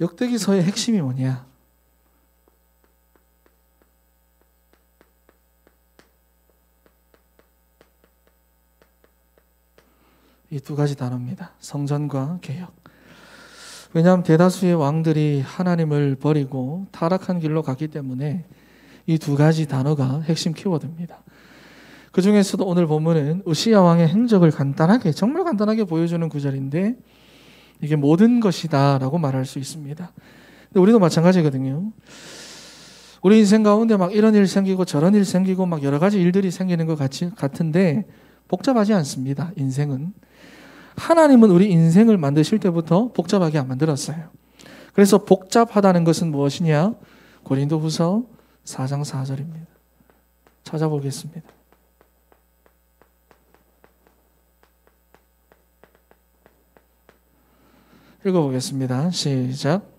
역대기서의 핵심이 뭐냐? 이 두 가지 단어입니다. 성전과 개혁. 왜냐하면 대다수의 왕들이 하나님을 버리고 타락한 길로 갔기 때문에 이 두 가지 단어가 핵심 키워드입니다. 그 중에서도 오늘 본문은 우시야 왕의 행적을 간단하게, 정말 간단하게 보여주는 구절인데 이게 모든 것이다 라고 말할 수 있습니다. 근데 우리도 마찬가지거든요. 우리 인생 가운데 막 이런 일 생기고 저런 일 생기고 막 여러 가지 일들이 생기는 것 같은데 복잡하지 않습니다. 인생은. 하나님은 우리 인생을 만드실 때부터 복잡하게 안 만들었어요. 그래서 복잡하다는 것은 무엇이냐? 고린도후서 4장 4절입니다. 찾아보겠습니다. 읽어보겠습니다. 시작.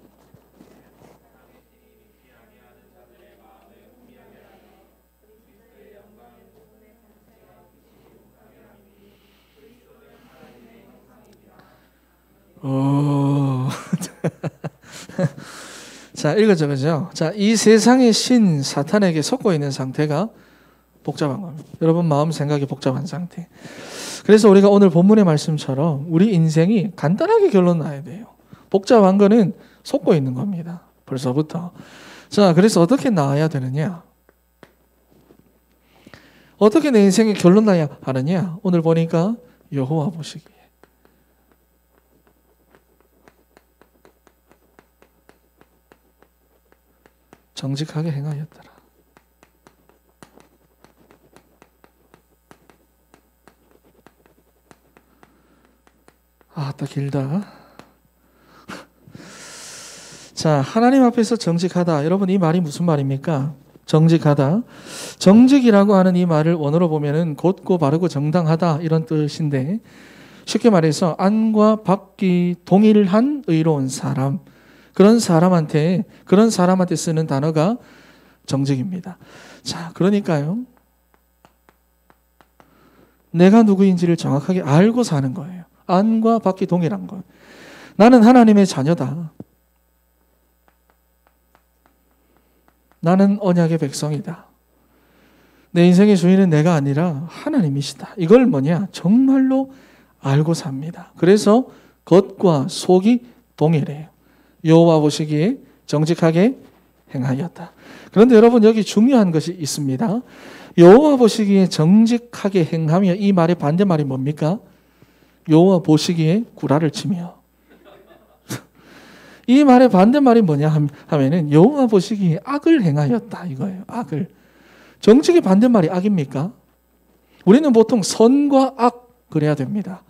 자, 읽어줘, 그죠? 자, 이 세상의 신 사탄에게 속고 있는 상태가 복잡한 겁니다. 여러분 마음 생각이 복잡한 상태. 그래서 우리가 오늘 본문의 말씀처럼 우리 인생이 간단하게 결론 나야 돼요. 복잡한 거는 속고 있는 겁니다. 벌써부터. 자, 그래서 어떻게 나와야 되느냐? 어떻게 내 인생의 결론 나야 하느냐? 오늘 보니까 여호와 보시기에 정직하게 행하였더라. 또 길다. 자, 하나님 앞에서 정직하다. 여러분 이 말이 무슨 말입니까? 정직하다. 정직이라고 하는 이 말을 원어로 보면은 곧고 바르고 정당하다 이런 뜻인데 쉽게 말해서 안과 밖이 동일한 의로운 사람. 그런 사람한테 쓰는 단어가 정직입니다. 자, 그러니까요. 내가 누구인지를 정확하게 알고 사는 거예요. 안과 밖이 동일한 것. 나는 하나님의 자녀다. 나는 언약의 백성이다. 내 인생의 주인은 내가 아니라 하나님이시다. 이걸 뭐냐? 정말로 알고 삽니다. 그래서 겉과 속이 동일해요. 여호와 보시기에 정직하게 행하였다. 그런데 여러분 여기 중요한 것이 있습니다. 여호와 보시기에 정직하게 행하며 이 말의 반대말이 뭡니까? 여호와 보시기에 구라를 치며. 이 말의 반대말이 뭐냐 하면은 여호와 보시기에 악을 행하였다 이거예요. 악을. 정직의 반대말이 악입니까? 우리는 보통 선과 악 그래야 됩니다.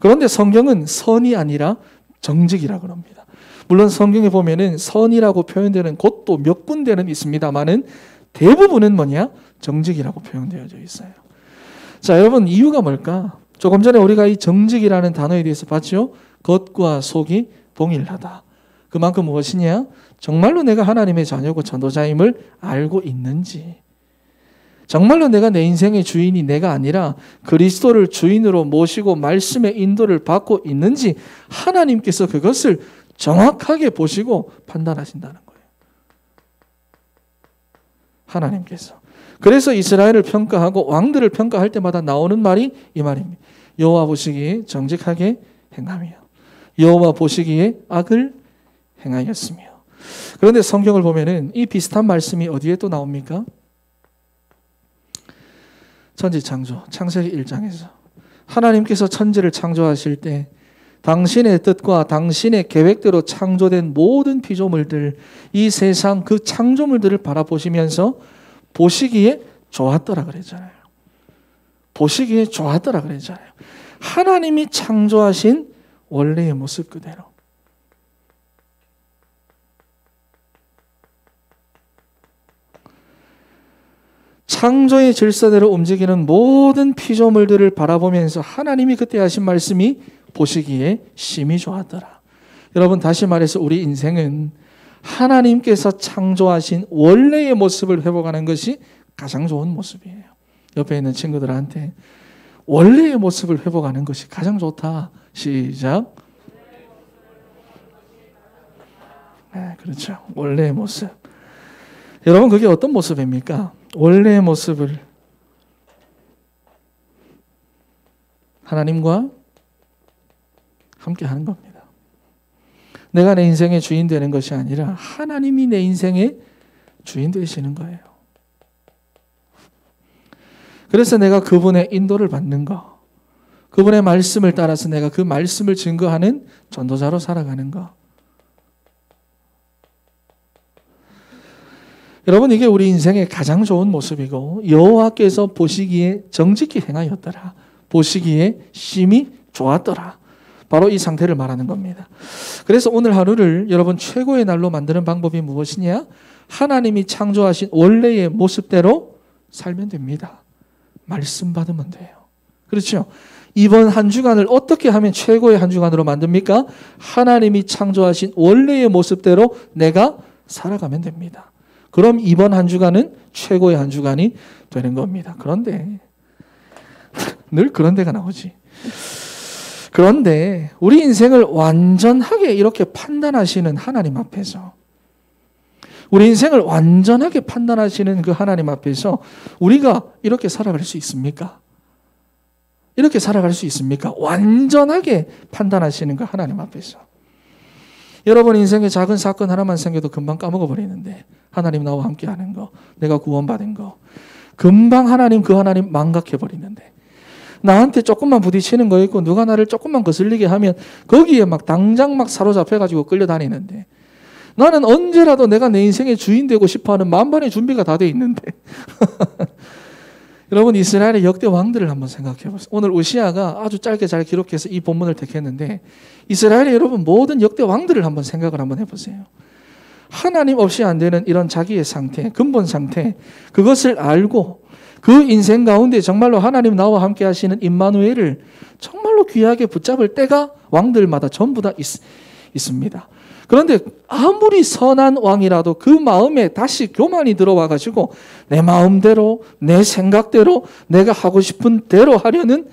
그런데 성경은 선이 아니라 정직이라고 합니다. 물론 성경에 보면은 선이라고 표현되는 곳도 몇 군데는 있습니다만은 대부분은 뭐냐? 정직이라고 표현되어져 있어요. 자, 여러분 이유가 뭘까? 조금 전에 우리가 이 정직이라는 단어에 대해서 봤죠? 겉과 속이 동일하다. 그만큼 무엇이냐? 정말로 내가 하나님의 자녀고 전도자임을 알고 있는지, 정말로 내가 내 인생의 주인이 내가 아니라 그리스도를 주인으로 모시고 말씀의 인도를 받고 있는지 하나님께서 그것을 정확하게 보시고 판단하신다는 거예요. 하나님께서. 그래서 이스라엘을 평가하고 왕들을 평가할 때마다 나오는 말이 이 말입니다. 여호와 보시기에 정직하게 행하며 여호와 보시기에 악을 행하였으며. 그런데 성경을 보면은 이 비슷한 말씀이 어디에 또 나옵니까? 천지창조 창세기 1장에서 하나님께서 천지를 창조하실 때 당신의 뜻과 당신의 계획대로 창조된 모든 피조물들, 이 세상 그 창조물들을 바라보시면서 보시기에 좋았더라 그랬잖아요. 보시기에 좋았더라 그랬잖아요. 하나님이 창조하신 원래의 모습 그대로. 창조의 질서대로 움직이는 모든 피조물들을 바라보면서 하나님이 그때 하신 말씀이 보시기에 심히 좋았더라. 여러분 다시 말해서 우리 인생은 하나님께서 창조하신 원래의 모습을 회복하는 것이 가장 좋은 모습이에요. 옆에 있는 친구들한테 원래의 모습을 회복하는 것이 가장 좋다. 시작. 그렇죠. 원래의 모습. 여러분 그게 어떤 모습입니까? 원래의 모습을 하나님과 함께 하는 겁니다. 내가 내 인생의 주인 되는 것이 아니라 하나님이 내 인생의 주인 되시는 거예요. 그래서 내가 그분의 인도를 받는 거, 그분의 말씀을 따라서 내가 그 말씀을 증거하는 전도자로 살아가는 거. 여러분 이게 우리 인생의 가장 좋은 모습이고 여호와께서 보시기에 정직히 행하였더라. 보시기에 심히 좋았더라. 바로 이 상태를 말하는 겁니다. 그래서 오늘 하루를 여러분 최고의 날로 만드는 방법이 무엇이냐? 하나님이 창조하신 원래의 모습대로 살면 됩니다. 말씀 받으면 돼요. 그렇죠? 이번 한 주간을 어떻게 하면 최고의 한 주간으로 만듭니까? 하나님이 창조하신 원래의 모습대로 내가 살아가면 됩니다. 그럼 이번 한 주간은 최고의 한 주간이 되는 겁니다. 그런데 늘 그런 데가 나오지. 그런데 우리 인생을 완전하게 이렇게 판단하시는 하나님 앞에서, 우리 인생을 완전하게 판단하시는 그 하나님 앞에서 우리가 이렇게 살아갈 수 있습니까? 이렇게 살아갈 수 있습니까? 완전하게 판단하시는 그 하나님 앞에서. 여러분 인생에 작은 사건 하나만 생겨도 금방 까먹어 버리는데 하나님 나와 함께 하는 거, 내가 구원받은 거 금방 하나님 그 하나님 망각해 버리는데, 나한테 조금만 부딪히는 거 있고 누가 나를 조금만 거슬리게 하면 거기에 막 당장 막 사로잡혀가지고 끌려다니는데, 나는 언제라도 내가 내 인생의 주인 되고 싶어하는 만반의 준비가 다 돼 있는데 여러분 이스라엘의 역대 왕들을 한번 생각해 보세요. 오늘 우시아가 아주 짧게 잘 기록해서 이 본문을 택했는데 이스라엘의 여러분 모든 역대 왕들을 한번 생각을 한번 해보세요. 하나님 없이 안 되는 이런 자기의 상태, 근본 상태, 그것을 알고 그 인생 가운데 정말로 하나님 나와 함께 하시는 임마누엘을 정말로 귀하게 붙잡을 때가 왕들마다 전부 다 있습니다. 그런데 아무리 선한 왕이라도 그 마음에 다시 교만이 들어와 가지고 내 마음대로, 내 생각대로, 내가 하고 싶은 대로 하려는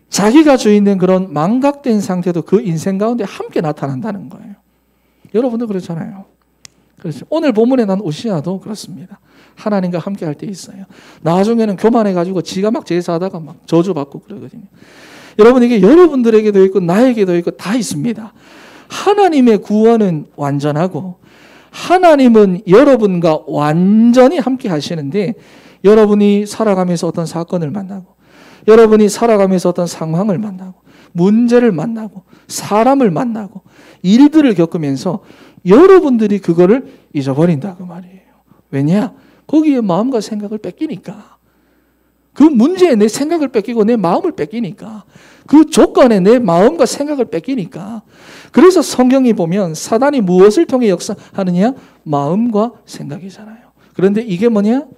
자기가 주인된 그런 망각된 상태도 그 인생 가운데 함께 나타난다는 거예요. 여러분도 그렇잖아요. 그렇죠. 오늘 본문에 난 우시아도 그렇습니다. 하나님과 함께 할 때 있어요. 나중에는 교만해가지고 지가 막 제사하다가 막 저주받고 그러거든요. 여러분 이게 여러분들에게도 있고 나에게도 있고 다 있습니다. 하나님의 구원은 완전하고 하나님은 여러분과 완전히 함께 하시는데, 여러분이 살아가면서 어떤 사건을 만나고, 여러분이 살아가면서 어떤 상황을 만나고, 문제를 만나고, 사람을 만나고, 일들을 겪으면서 여러분들이 그거를 잊어버린다 그 말이에요. 왜냐? 거기에 마음과 생각을 뺏기니까. 그 문제에 내 생각을 뺏기고 내 마음을 뺏기니까. 그 조건에 내 마음과 생각을 뺏기니까. 그래서 성경이 보면 사단이 무엇을 통해 역사하느냐? 마음과 생각이잖아요. 그런데 이게 뭐냐?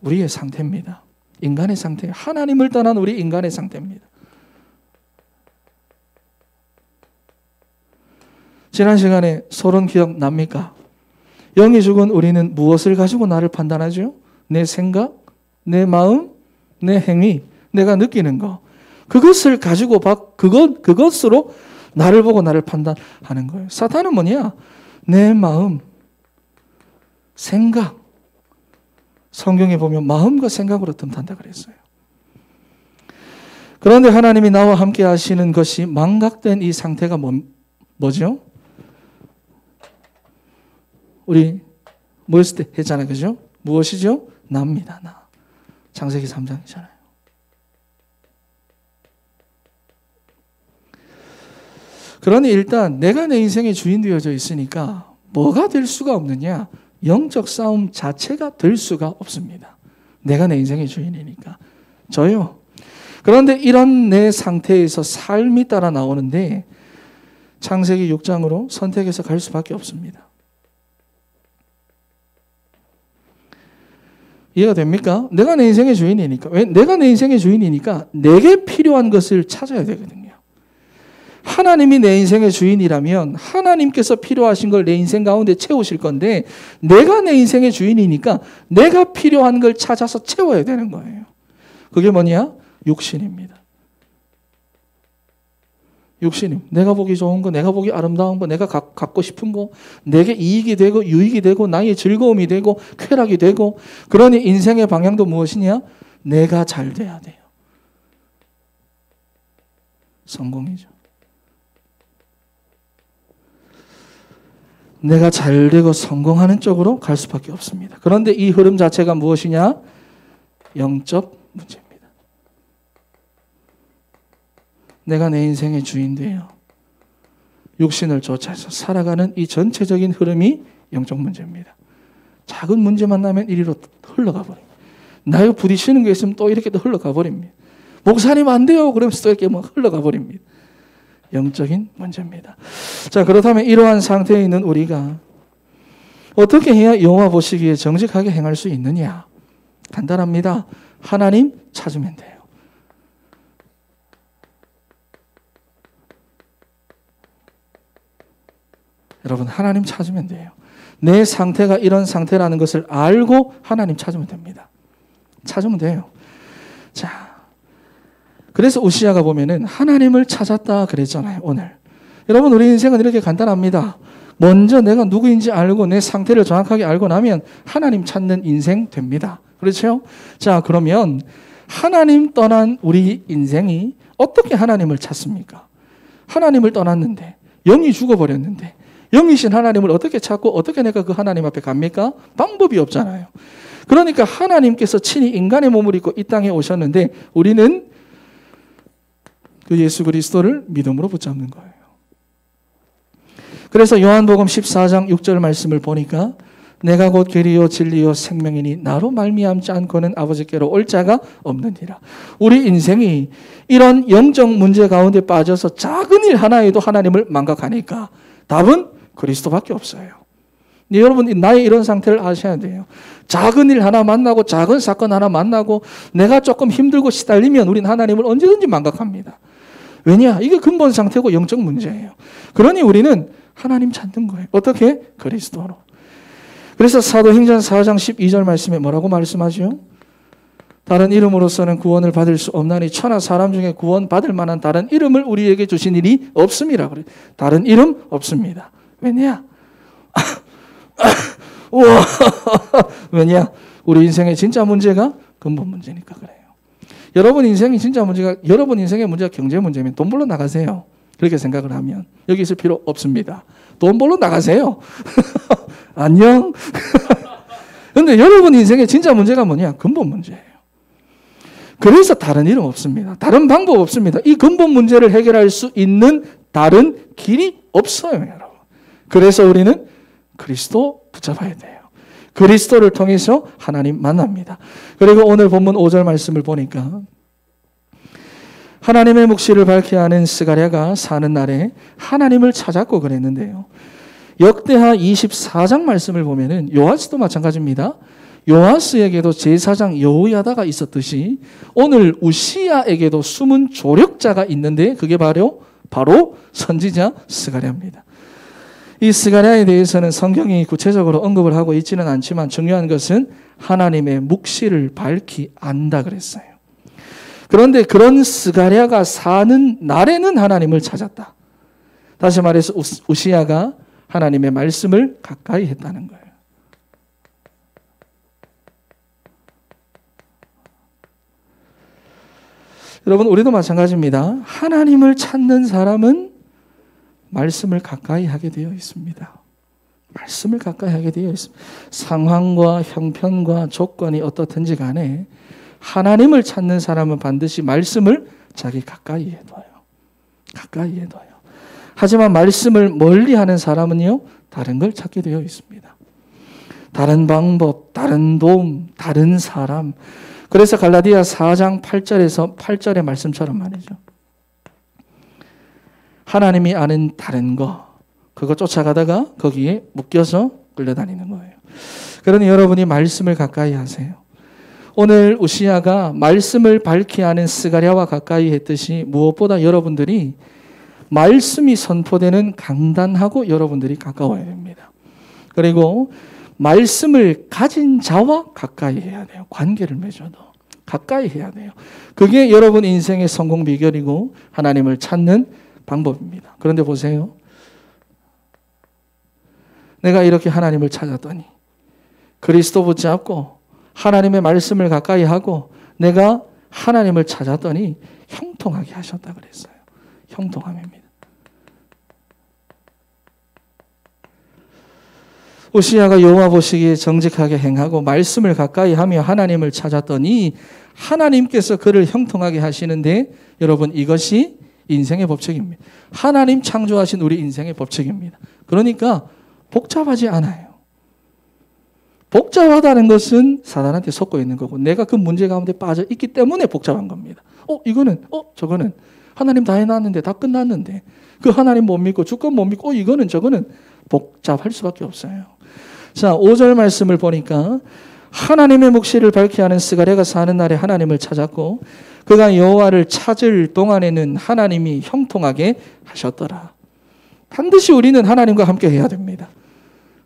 우리의 상태입니다. 인간의 상태. 하나님을 떠난 우리 인간의 상태입니다. 지난 시간에 소론 기억납니까? 영이 죽은 우리는 무엇을 가지고 나를 판단하죠? 내 생각, 내 마음, 내 행위, 내가 느끼는 거. 그것을 가지고 그것으로 나를 보고 나를 판단하는 거예요. 사탄은 뭐냐? 내 마음, 생각. 성경에 보면 마음과 생각으로 틈탄다 그랬어요. 그런데 하나님이 나와 함께 하시는 것이 망각된 이 상태가 뭐죠? 우리 모였을 때 했잖아요. 그죠? 무엇이죠? 나입니다. 나. 창세기 3장이잖아요. 그러니 일단 내가 내 인생의 주인 되어져 있으니까 뭐가 될 수가 없느냐? 영적 싸움 자체가 될 수가 없습니다. 내가 내 인생의 주인이니까. 저요. 그런데 이런 내 상태에서 삶이 따라 나오는데 창세기 6장으로 선택해서 갈 수밖에 없습니다. 이해가 됩니까? 내가 내 인생의 주인이니까. 왜? 내가 내 인생의 주인이니까 내게 필요한 것을 찾아야 되거든요. 하나님이 내 인생의 주인이라면 하나님께서 필요하신 걸 내 인생 가운데 채우실 건데, 내가 내 인생의 주인이니까 내가 필요한 걸 찾아서 채워야 되는 거예요. 그게 뭐냐? 육신입니다. 육신이. 내가 보기 좋은 거, 내가 보기 아름다운 거, 내가 갖고 싶은 거, 내게 이익이 되고 유익이 되고 나의 즐거움이 되고 쾌락이 되고. 그러니 인생의 방향도 무엇이냐? 내가 잘 돼야 돼요. 성공이죠. 내가 잘 되고 성공하는 쪽으로 갈 수밖에 없습니다. 그런데 이 흐름 자체가 무엇이냐? 영적 문제입니다. 내가 내 인생의 주인 돼요. 육신을 쫓아서 살아가는 이 전체적인 흐름이 영적 문제입니다. 작은 문제 만나면 이리로 흘러가 버립니다. 나에게 부딪히는 게 있으면 또 이렇게 또 흘러가 버립니다. 목사님 안 돼요. 그러면서 또 이렇게 흘러가 버립니다. 영적인 문제입니다. 자, 그렇다면 이러한 상태에 있는 우리가 어떻게 해야 여호와 보시기에 정직하게 행할 수 있느냐? 간단합니다. 하나님 찾으면 돼요. 여러분, 하나님 찾으면 돼요. 내 상태가 이런 상태라는 것을 알고 하나님 찾으면 됩니다. 찾으면 돼요. 자, 그래서 우시야가 보면은 하나님을 찾았다 그랬잖아요, 오늘. 여러분, 우리 인생은 이렇게 간단합니다. 먼저 내가 누구인지 알고 내 상태를 정확하게 알고 나면 하나님 찾는 인생 됩니다. 그렇죠? 자, 그러면 하나님 떠난 우리 인생이 어떻게 하나님을 찾습니까? 하나님을 떠났는데, 영이 죽어버렸는데, 영이신 하나님을 어떻게 찾고 어떻게 내가 그 하나님 앞에 갑니까? 방법이 없잖아요. 그러니까 하나님께서 친히 인간의 몸을 입고 이 땅에 오셨는데 우리는 그 예수 그리스도를 믿음으로 붙잡는 거예요. 그래서 요한복음 14장 6절 말씀을 보니까 내가 곧 길이요 진리요 생명이니 나로 말미암지 않고는 아버지께로 올 자가 없느니라. 우리 인생이 이런 영적 문제 가운데 빠져서 작은 일 하나에도 하나님을 망각하니까 답은 그리스도밖에 없어요. 여러분, 나의 이런 상태를 아셔야 돼요. 작은 일 하나 만나고 작은 사건 하나 만나고 내가 조금 힘들고 시달리면 우린 하나님을 언제든지 망각합니다. 왜냐? 이게 근본 상태고 영적 문제예요. 그러니 우리는 하나님 찾는 거예요. 어떻게? 그리스도로. 그래서 사도행전 4장 12절 말씀에 뭐라고 말씀하죠? 다른 이름으로서는 구원을 받을 수 없나니 천하 사람 중에 구원 받을 만한 다른 이름을 우리에게 주신 일이 없음이라 그래요. 다른 이름 없습니다. 왜냐? 왜냐? 우리 인생의 진짜 문제가 근본 문제니까 그래요. 여러분 인생이 진짜 문제가, 여러분 인생의 문제가 경제 문제면 돈 벌러 나가세요. 그렇게 생각을 하면 여기 있을 필요 없습니다. 돈 벌러 나가세요. 안녕. 그런데 여러분 인생의 진짜 문제가 뭐냐? 근본 문제예요. 그래서 다른 이름 없습니다. 다른 방법 없습니다. 이 근본 문제를 해결할 수 있는 다른 길이 없어요, 여러분. 그래서 우리는 그리스도 붙잡아야 돼요. 그리스도를 통해서 하나님 만납니다. 그리고 오늘 본문 5절 말씀을 보니까 하나님의 묵시를 밝게 하는 스가랴가 사는 날에 하나님을 찾았고 그랬는데요. 역대하 24장 말씀을 보면은 요아스도 마찬가지입니다. 요아스에게도 제사장 여호야다가 있었듯이 오늘 우시야에게도 숨은 조력자가 있는데 그게 바로 선지자 스가랴입니다. 이 스가랴에 대해서는 성경이 구체적으로 언급을 하고 있지는 않지만 중요한 것은 하나님의 묵시를 밝히 안다 그랬어요. 그런데 그런 스가랴가 사는 날에는 하나님을 찾았다. 다시 말해서 우시야가 하나님의 말씀을 가까이 했다는 거예요. 여러분, 우리도 마찬가지입니다. 하나님을 찾는 사람은 말씀을 가까이 하게 되어 있습니다. 말씀을 가까이 하게 되어 있습니다. 상황과 형편과 조건이 어떻든지 간에 하나님을 찾는 사람은 반드시 말씀을 자기 가까이 해둬요. 가까이 해둬요. 하지만 말씀을 멀리 하는 사람은요, 다른 걸 찾게 되어 있습니다. 다른 방법, 다른 도움, 다른 사람. 그래서 갈라디아 4장 8절에서 8절의 말씀처럼 말이죠. 하나님이 아는 다른 거, 그거 쫓아가다가 거기에 묶여서 끌려다니는 거예요. 그러니 여러분이 말씀을 가까이 하세요. 오늘 우시야가 말씀을 밝히 아는 스가랴와 가까이 했듯이 무엇보다 여러분들이 말씀이 선포되는 강단하고 여러분들이 가까워야 됩니다. 그리고 말씀을 가진 자와 가까이 해야 돼요. 관계를 맺어도 가까이 해야 돼요. 그게 여러분 인생의 성공 비결이고 하나님을 찾는 방법입니다. 그런데 보세요. 내가 이렇게 하나님을 찾았더니 그리스도 붙잡고 하나님의 말씀을 가까이 하고 내가 하나님을 찾았더니 형통하게 하셨다 그랬어요. 형통함입니다. 우시야가 여호와 보시기에 정직하게 행하고 말씀을 가까이 하며 하나님을 찾았더니 하나님께서 그를 형통하게 하시는데 여러분 이것이 인생의 법칙입니다. 하나님 창조하신 우리 인생의 법칙입니다. 그러니까 복잡하지 않아요. 복잡하다는 것은 사단한테 속고 있는 거고 내가 그 문제 가운데 빠져 있기 때문에 복잡한 겁니다. 이거는 저거는 하나님 다 해놨는데 다 끝났는데 그 하나님 못 믿고 주권 못 믿고 이거는 저거는 복잡할 수밖에 없어요. 자, 5절 말씀을 보니까 하나님의 묵시를 밝게 하는 스가랴가 사는 날에 하나님을 찾았고 그가 여호와를 찾을 동안에는 하나님이 형통하게 하셨더라. 반드시 우리는 하나님과 함께 해야 됩니다.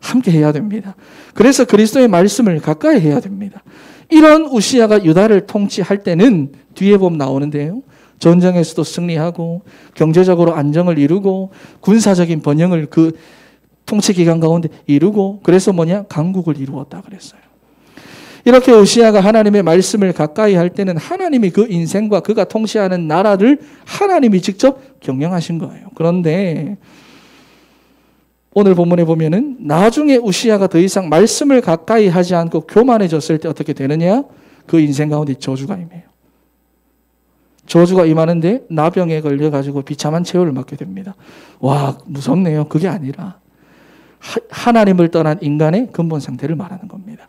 함께 해야 됩니다. 그래서 그리스도의 말씀을 가까이 해야 됩니다. 이런 우시야가 유다를 통치할 때는 뒤에 보면 나오는데요. 전쟁에서도 승리하고 경제적으로 안정을 이루고 군사적인 번영을 그 통치 기간 가운데 이루고 그래서 강국을 이루었다 그랬어요. 이렇게 우시야가 하나님의 말씀을 가까이 할 때는 하나님이 그 인생과 그가 통치하는 나라를 하나님이 직접 경영하신 거예요. 그런데 오늘 본문에 보면은 나중에 우시야가 더 이상 말씀을 가까이 하지 않고 교만해졌을 때 어떻게 되느냐? 그 인생 가운데 저주가 임해요. 저주가 임하는데 나병에 걸려가지고 비참한 최후를 맞게 됩니다. 와, 무섭네요. 그게 아니라 하나님을 떠난 인간의 근본 상태를 말하는 겁니다.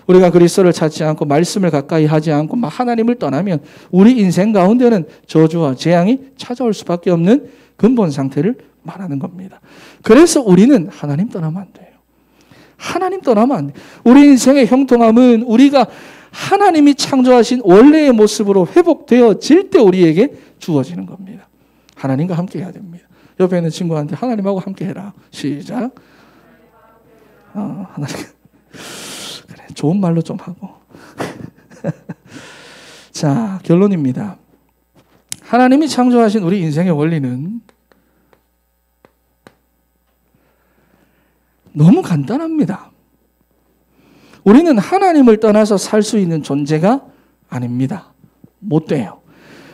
우리가 그리스도를 찾지 않고 말씀을 가까이 하지 않고 하나님을 떠나면 우리 인생 가운데는 저주와 재앙이 찾아올 수밖에 없는 근본 상태를 말하는 겁니다. 그래서 우리는 하나님 떠나면 안 돼요. 하나님 떠나면 안 돼요. 우리 인생의 형통함은 우리가 하나님이 창조하신 원래의 모습으로 회복되어질 때 우리에게 주어지는 겁니다. 하나님과 함께 해야 됩니다. 옆에 있는 친구한테 하나님하고 함께 해라. 시작. 하나님. 그래, 좋은 말로 좀 하고. 자, 결론입니다. 하나님이 창조하신 우리 인생의 원리는 너무 간단합니다. 우리는 하나님을 떠나서 살 수 있는 존재가 아닙니다. 못 돼요.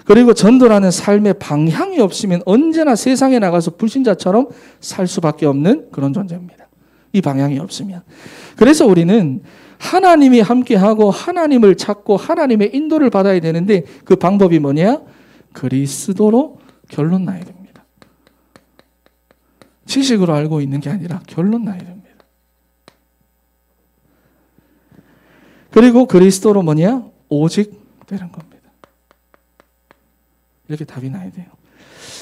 그리고 전도라는 삶의 방향이 없으면 언제나 세상에 나가서 불신자처럼 살 수밖에 없는 그런 존재입니다. 이 방향이 없으면. 그래서 우리는 하나님이 함께하고 하나님을 찾고 하나님의 인도를 받아야 되는데 그 방법이 뭐냐? 그리스도로 결론 나야 됩니다. 지식으로 알고 있는 게 아니라 결론 나야 됩니다. 그리고 그리스도로 오직 되는 겁니다. 이렇게 답이 나야 돼요.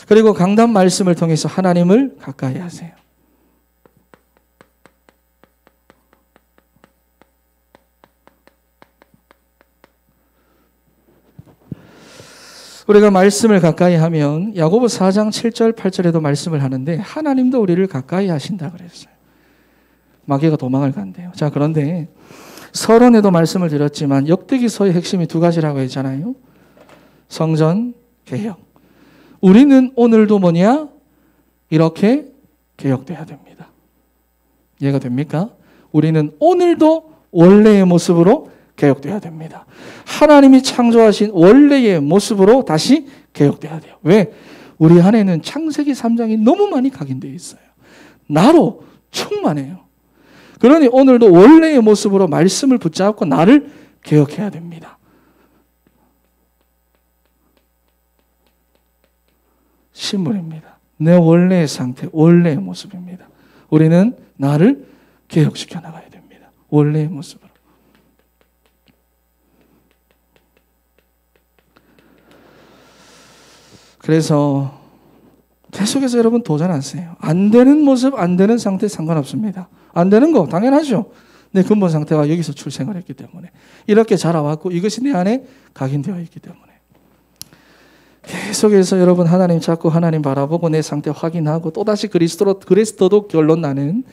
그리고 강단 말씀을 통해서 하나님을 가까이 하세요. 우리가 말씀을 가까이 하면 야고보 4장 7절 8절에도 말씀을 하는데 하나님도 우리를 가까이 하신다 그랬어요. 마귀가 도망을 간대요. 자, 그런데 서론에도 말씀을 드렸지만 역대기서의 핵심이 두 가지라고 했잖아요. 성전, 개혁. 우리는 오늘도 이렇게 개혁돼야 됩니다. 이해가 됩니까? 우리는 오늘도 원래의 모습으로 개혁돼야 됩니다. 하나님이 창조하신 원래의 모습으로 다시 개혁돼야 돼요. 왜? 우리 안에는 창세기 3장이 너무 많이 각인되어 있어요. 나로 충만해요. 그러니 오늘도 원래의 모습으로 말씀을 붙잡고 나를 개혁해야 됩니다. 신물입니다. 내 원래의 상태, 원래의 모습입니다. 우리는 나를 개혁시켜 나가야 됩니다. 원래의 모습으로. 그래서 계속해서 여러분 도전하세요. 안 되는 모습, 안 되는 상태 상관없습니다. 안 되는 거 당연하죠. 내 근본 상태가 여기서 출생을 했기 때문에. 이렇게 자라왔고 이것이 내 안에 각인되어 있기 때문에. 계속해서 여러분 하나님 찾고 하나님 바라보고 내 상태 확인하고 또다시 그리스도도 결론 나는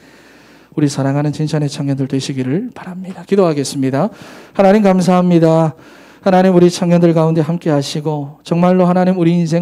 우리 사랑하는 진천의 청년들 되시기를 바랍니다. 기도하겠습니다. 하나님 감사합니다. 하나님 우리 청년들 가운데 함께 하시고 정말로 하나님 우리 인생을